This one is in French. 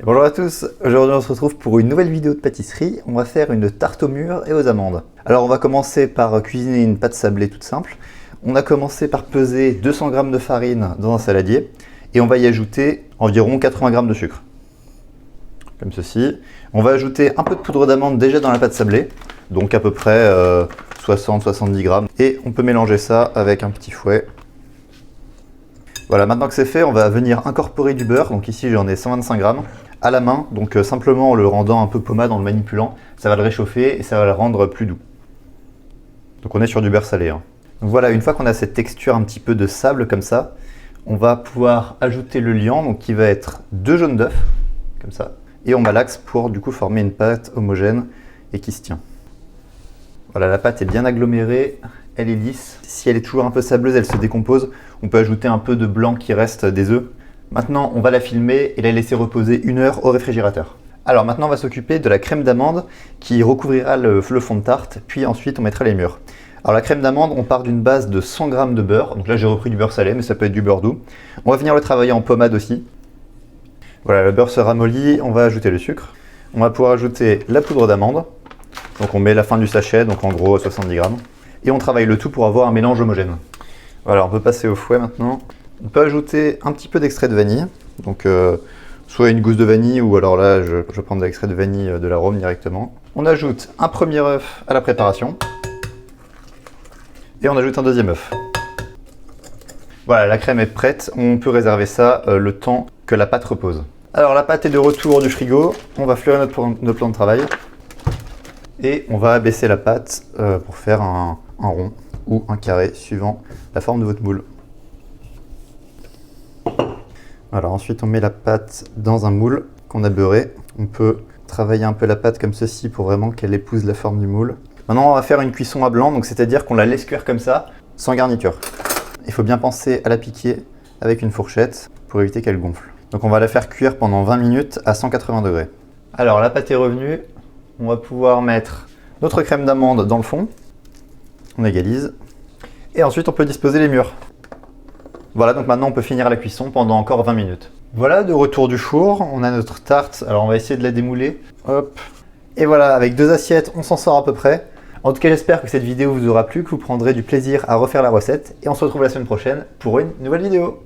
Bonjour à tous, aujourd'hui on se retrouve pour une nouvelle vidéo de pâtisserie. On va faire une tarte au mûres et aux amandes. Alors on va commencer par cuisiner une pâte sablée toute simple. On a commencé par peser 200 g de farine dans un saladier et on va y ajouter environ 80 g de sucre. Comme ceci. On va ajouter un peu de poudre d'amande déjà dans la pâte sablée, donc à peu près 60-70 g. Et on peut mélanger ça avec un petit fouet. Voilà, maintenant que c'est fait, on va venir incorporer du beurre. Donc ici j'en ai 125 g à la main, donc simplement en le rendant un peu pommade, en le manipulant, ça va le réchauffer et ça va le rendre plus doux. Donc on est sur du beurre salé. Donc voilà, une fois qu'on a cette texture un petit peu de sable comme ça, on va pouvoir ajouter le liant, donc qui va être 2 jaunes d'œufs, comme ça, et on malaxe pour du coup former une pâte homogène et qui se tient. Voilà, la pâte est bien agglomérée, elle est lisse. Si elle est toujours un peu sableuse, elle se décompose. On peut ajouter un peu de blanc qui reste des œufs. Maintenant, on va la filmer et la laisser reposer 1 heure au réfrigérateur. Alors maintenant, on va s'occuper de la crème d'amande qui recouvrira le fond de tarte, puis ensuite on mettra les mûres. Alors la crème d'amande, on part d'une base de 100 g de beurre. Donc là, j'ai repris du beurre salé, mais ça peut être du beurre doux. On va venir le travailler en pommade aussi. Voilà, le beurre se ramollit, on va ajouter le sucre. On va pouvoir ajouter la poudre d'amande. Donc on met la fin du sachet, donc en gros 70 g. Et on travaille le tout pour avoir un mélange homogène. Voilà, on peut passer au fouet maintenant. On peut ajouter un petit peu d'extrait de vanille. Donc soit une gousse de vanille ou alors là je prends de l'extrait de vanille de l'arôme directement. On ajoute un premier œuf à la préparation. Et on ajoute un deuxième œuf. Voilà, la crème est prête. On peut réserver ça le temps que la pâte repose. Alors la pâte est de retour du frigo. On va fleurir notre plan de travail. Et on va abaisser la pâte pour faire un rond ou un carré suivant la forme de votre moule. Alors ensuite on met la pâte dans un moule qu'on a beurré. On peut travailler un peu la pâte comme ceci pour vraiment qu'elle épouse la forme du moule. Maintenant on va faire une cuisson à blanc, donc c'est-à-dire qu'on la laisse cuire comme ça, sans garniture. Il faut bien penser à la piquer avec une fourchette pour éviter qu'elle gonfle. Donc on va la faire cuire pendant 20 minutes à 180 degrés. Alors la pâte est revenue, on va pouvoir mettre notre crème d'amande dans le fond. On égalise. Et ensuite on peut disposer les mûres. Voilà, donc maintenant on peut finir la cuisson pendant encore 20 minutes. Voilà, de retour du four, on a notre tarte. Alors on va essayer de la démouler. Hop. Et voilà, avec 2 assiettes, on s'en sort à peu près. En tout cas, j'espère que cette vidéo vous aura plu, que vous prendrez du plaisir à refaire la recette. Et on se retrouve la semaine prochaine pour une nouvelle vidéo.